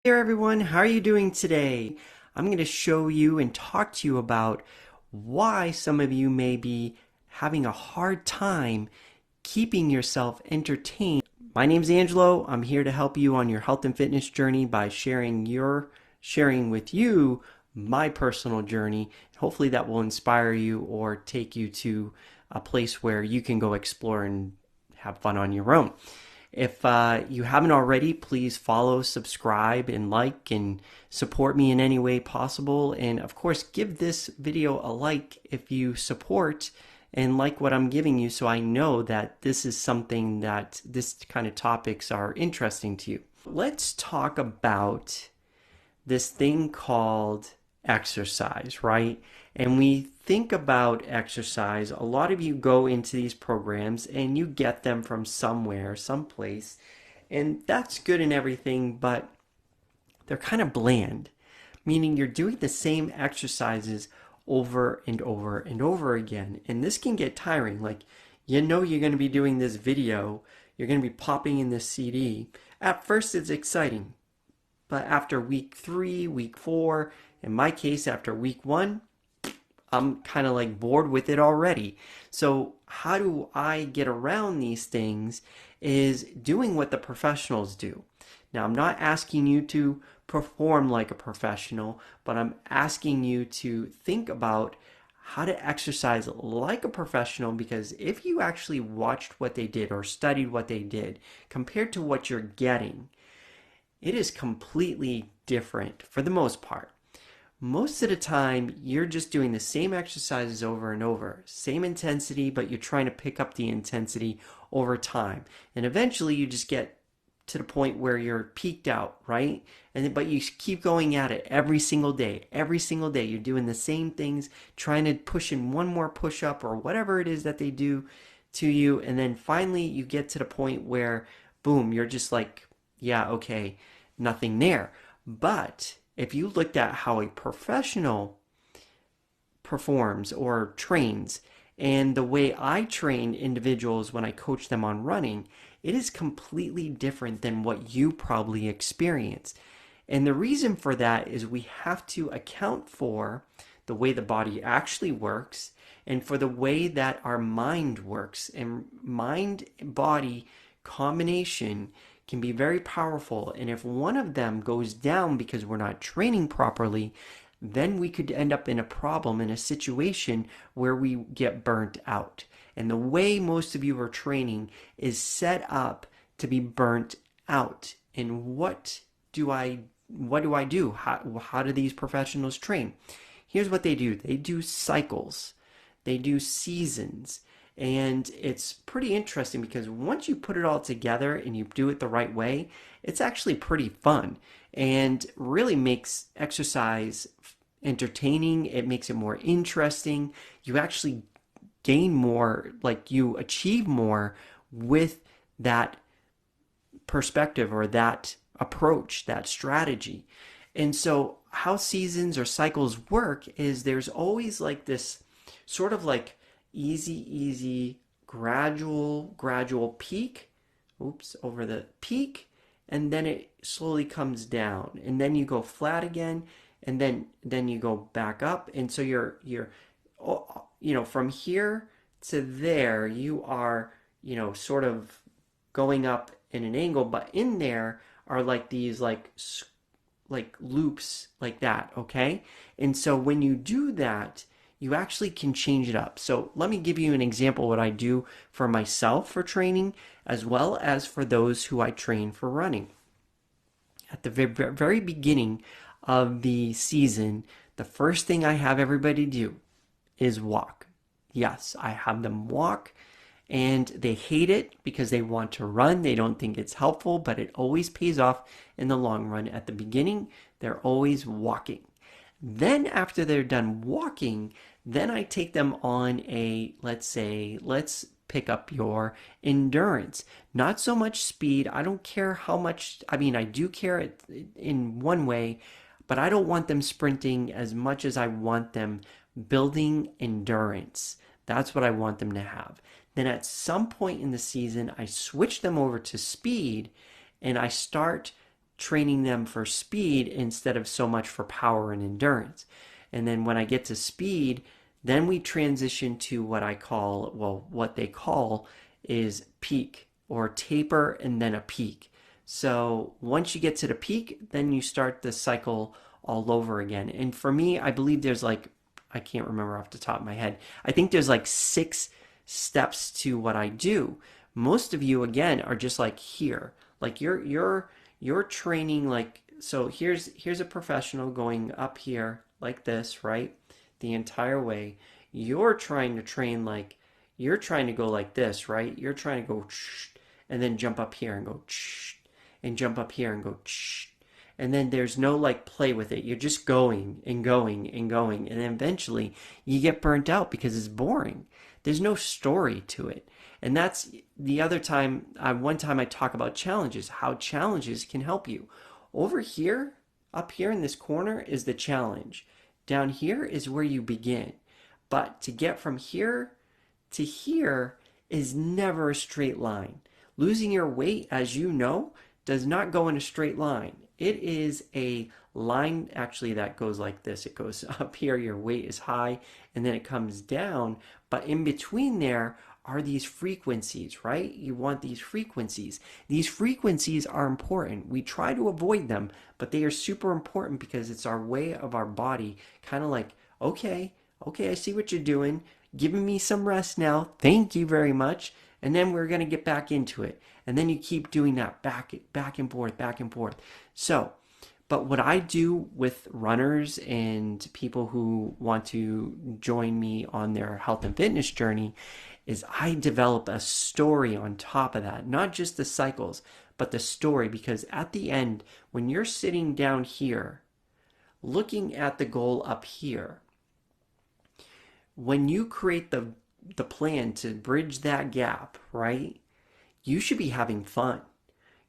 Hey there everyone, how are you doing today? I'm going to show you and talk to you about why some of you may be having a hard time keeping yourself entertained. My name's Angelo. I'm here to help you on your health and fitness journey by sharing with you my personal journey. Hopefully that will inspire you or take you to a place where you can go explore and have fun on your own. If you haven't already, please follow, subscribe, and like and support me in any way possible. And of course, give this video a like if you support and like what I'm giving you so I know that this is something that this kind of topics are interesting to you. Let's talk about this thing called exercise, right? And we think about exercise, a lot of you go into these programs and you get them from somewhere, someplace, and that's good and everything, but they're kind of bland, meaning you're doing the same exercises over and over and over again. And this can get tiring. Like, you're going to be doing this video, you're going to be popping in this CD. At first, it's exciting. But after week 3, week 4, in my case, after week 1, I'm kind of like bored with it already. So, how do I get around these things is doing what the professionals do. Now, I'm not asking you to perform like a professional, but I'm asking you to think about how to exercise like a professional, because if you actually watched what they did or studied what they did compared to what you're getting, it is completely different for the most part. Most of the time, you're just doing the same exercises over and over, same intensity, but you're trying to pick up the intensity over time. And eventually, you just get to the point where you're peaked out, right? But you keep going at it every single day. Every single day, you're doing the same things, trying to push in one more push up or whatever it is that they do to you. And then finally, you get to the point where, boom, you're just like, yeah, okay, nothing there. But if you looked at how a professional performs or trains and the way I train individuals when I coach them on running, it is completely different than what you probably experience. And the reason for that is we have to account for the way the body actually works and for the way that our mind works. And mind body combination can be very powerful. And if one of them goes down because we're not training properly, then we could end up in a problem, in a situation where we get burnt out. And the way most of you are training is set up to be burnt out. And what do I do? How do these professionals train? Here's what they do. They do cycles. They do seasons. And it's pretty interesting because once you put it all together and you do it the right way, it's actually pretty fun and really makes exercise entertaining. It makes it more interesting. You actually gain more, like you achieve more with that perspective or that approach, that strategy. And so, how seasons or cycles work is there's always like this sort of like easy, gradual peak. Oops, over the peak, and then it slowly comes down, and then you go flat again, and then you go back up, and so you're from here to there, you are sort of going up in an angle, but in there are like these like loops like that, okay? And so when you do that, you actually can change it up. So let me give you an example of what I do for myself for training, as well as for those who I train for running. At the very beginning of the season, the first thing I have everybody do is walk. Yes, I have them walk, and they hate it because they want to run. They don't think it's helpful, but it always pays off in the long run. At the beginning, they're always walking. Then after they're done walking, then I take them on a, let's say, let's pick up your endurance. Not so much speed. I don't care how much, I mean, I do care in one way, but I don't want them sprinting as much as I want them building endurance. That's what I want them to have. Then at some point in the season, I switch them over to speed and I start training them for speed instead of so much for power and endurance. And then when I get to speed, then we transition to what I call, well, what they call is peak or taper and then a peak. So once you get to the peak, then you start the cycle all over again. And for me, I believe there's like, I can't remember off the top of my head. I think there's like 6 steps to what I do. Most of you again are just like here. Like you're training like, so here's a professional going up here like this, right? The entire way. You're trying to train like, you're trying to go like this, right? You're trying to go and then jump up here and go and jump up here and go and then there's no like play with it. You're just going and going and going, and then eventually you get burnt out because it's boring. There's no story to it. And that's the other time, one time I talk about challenges, how challenges can help you. Over here, up here in this corner is the challenge. Down here is where you begin. But to get from here to here is never a straight line. Losing your weight, as you know, does not go in a straight line. It is a line actually that goes like this. It goes up here, your weight is high, and then it comes down. But in between there are these frequencies, right? You want these frequencies. These frequencies are important. We try to avoid them, but they are super important because it's our way of our body kind of like, okay, I see what you're doing. Giving me some rest now. Thank you very much. And then we're going to get back into it. And then you keep doing that back and forth, back and forth. So, but what I do with runners and people who want to join me on their health and fitness journey is I develop a story on top of that. Not just the cycles, but the story. Because at the end, when you're sitting down here, looking at the goal up here, when you create the plan to bridge that gap, right? You should be having fun.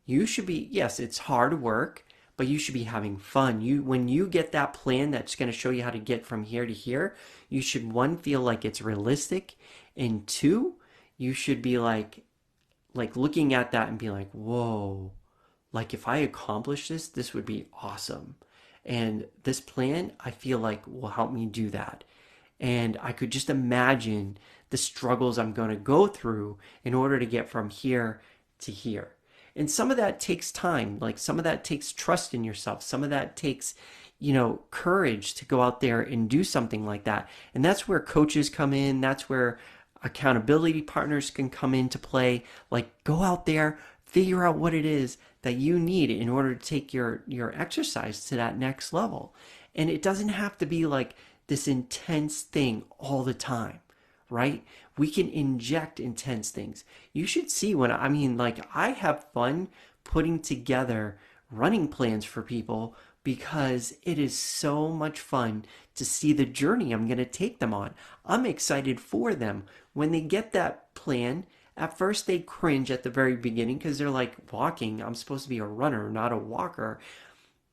You should be, yes, it's hard work, but you should be having fun. When you get that plan that's going to show you how to get from here to here, you should, one, feel like it's realistic, and two, you should be like looking at that and be like, whoa, like if I accomplish this, this would be awesome. And this plan, I feel like will help me do that. And I could just imagine the struggles I'm going to go through in order to get from here to here. And some of that takes time. Like some of that takes trust in yourself. Some of that takes, courage to go out there and do something like that. And that's where coaches come in. That's where accountability partners can come into play. Like go out there, figure out what it is that you need in order to take your exercise to that next level. And it doesn't have to be like this intense thing all the time, right? We can inject intense things. You should see I have fun putting together running plans for people because it is so much fun to see the journey I'm going to take them on. I'm excited for them. When they get that plan, at first they cringe at the very beginning because they're like, walking, I'm supposed to be a runner, not a walker.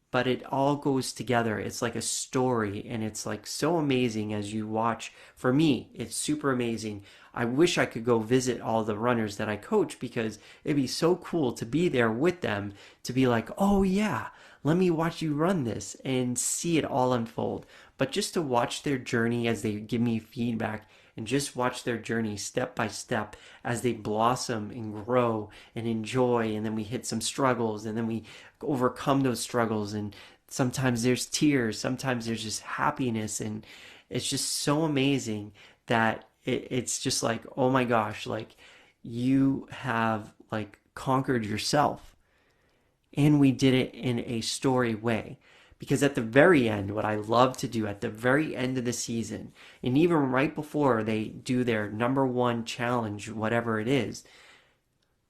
But it all goes together. It's like a story, and it's like so amazing as you watch. For me, it's super amazing. I wish I could go visit all the runners that I coach because it'd be so cool to be there with them, to be like, oh yeah, let me watch you run this and see it all unfold. But just to watch their journey as they give me feedback and just watch their journey step by step as they blossom and grow and enjoy. And then we hit some struggles and then we overcome those struggles. And sometimes there's tears, sometimes there's just happiness. And it's just so amazing that it's just like, oh my gosh, like you have like conquered yourself. And we did it in a story way. Because at the very end, what I love to do at the very end of the season, and even right before they do their number one challenge, whatever it is,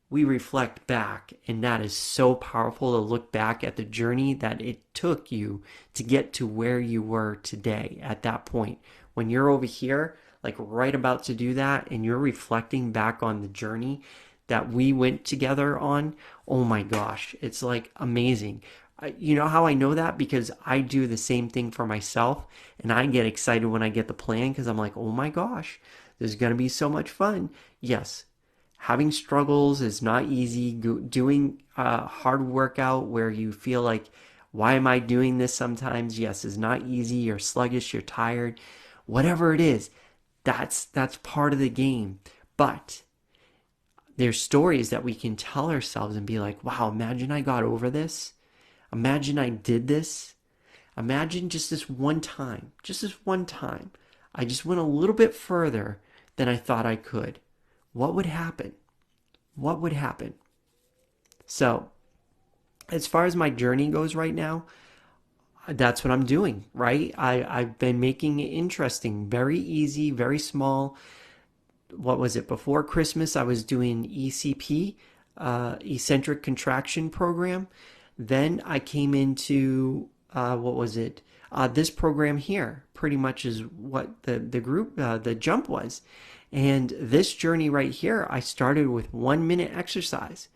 we reflect back. And that is so powerful to look back at the journey that it took you to get to where you were today at that point. When you're over here, like right about to do that, and you're reflecting back on the journey that we went together on, oh my gosh, it's like amazing. You know how I know that? Because I do the same thing for myself, and I get excited when I get the plan because I'm like, oh my gosh, this is going to be so much fun. Yes, having struggles is not easy. Doing a hard workout where you feel like, why am I doing this sometimes? Yes, is not easy. You're sluggish, you're tired, whatever it is. That's part of the game. But there's stories that we can tell ourselves and be like, wow, imagine I got over this. Imagine I did this. Imagine just this one time, I just went a little bit further than I thought I could. What would happen? What would happen? So, as far as my journey goes right now, that's what I'm doing, right? I've been making it interesting, very easy, very small. What was it? Before Christmas, I was doing ECP, eccentric contraction program. Then I came into, what was it? This program here pretty much is what the group, the jump was. And this journey right here, I started with 1 minute exercise.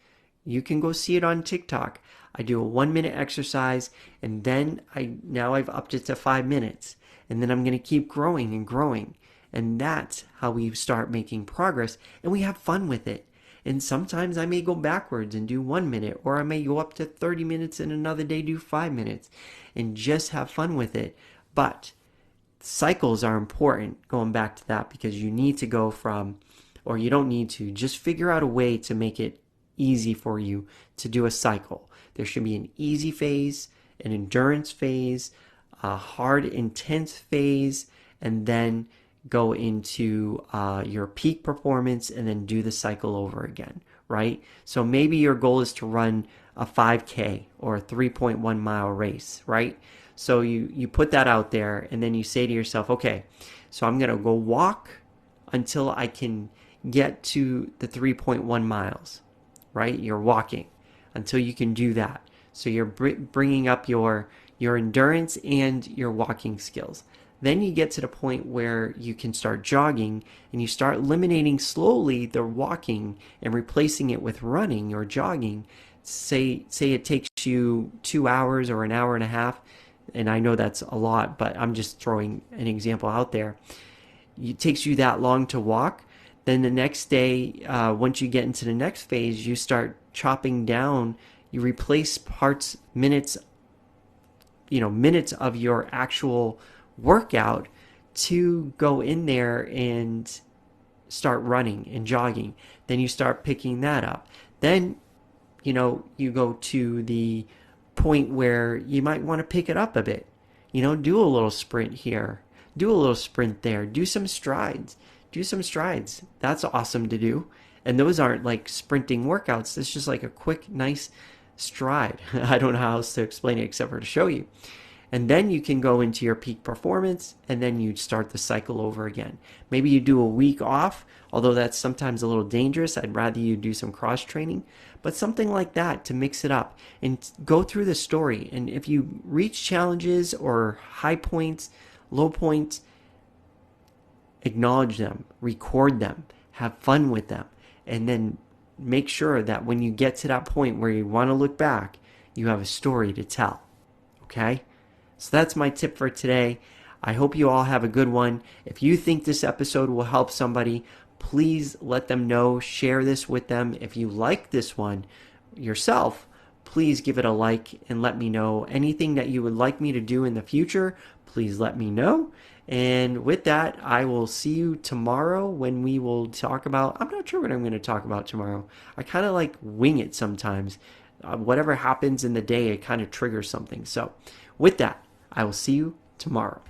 You can go see it on TikTok. I do a 1 minute exercise, and then now I've upped it to 5 minutes. And then I'm going to keep growing and growing. And that's how we start making progress, and we have fun with it. And sometimes I may go backwards and do 1 minute, or I may go up to 30 minutes and another day do 5 minutes and just have fun with it. But cycles are important, going back to that, because you need to go from, or you don't need to, just figure out a way to make it easy for you to do a cycle. There should be an easy phase, an endurance phase, a hard, intense phase, and then go into your peak performance and then do the cycle over again, right? So maybe your goal is to run a 5K or a 3.1 mile race, right? So you put that out there, and then you say to yourself, okay, so I'm going to go walk until I can get to the 3.1 miles, right? You're walking until you can do that. So you're bringing up your endurance and your walking skills. Then you get to the point where you can start jogging, and you start eliminating slowly the walking and replacing it with running or jogging. Say it takes you 2 hours or an hour and a half, and I know that's a lot, but I'm just throwing an example out there. It takes you that long to walk. Then the next day, once you get into the next phase, you start chopping down. You replace minutes of your actual workout to go in there and start running and jogging. Then you start picking that up. Then, you go to the point where you might want to pick it up a bit. Do a little sprint here, do a little sprint there, do some strides. That's awesome to do. And those aren't like sprinting workouts. It's just like a quick, nice stride. I don't know how else to explain it except for to show you. And then you can go into your peak performance, and then you start the cycle over again. Maybe you do a week off, although that's sometimes a little dangerous. I'd rather you do some cross training, but something like that to mix it up and go through the story. And if you reach challenges or high points, low points, acknowledge them, record them, have fun with them, and then make sure that when you get to that point where you want to look back, you have a story to tell. Okay? So that's my tip for today. I hope you all have a good one. If you think this episode will help somebody, please let them know. Share this with them. If you like this one yourself, please give it a like and let me know. Anything that you would like me to do in the future, please let me know. And with that, I will see you tomorrow when we will talk about, I'm not sure what I'm going to talk about tomorrow. I kind of like wing it sometimes. Whatever happens in the day, it kind of triggers something. So with that, I will see you tomorrow.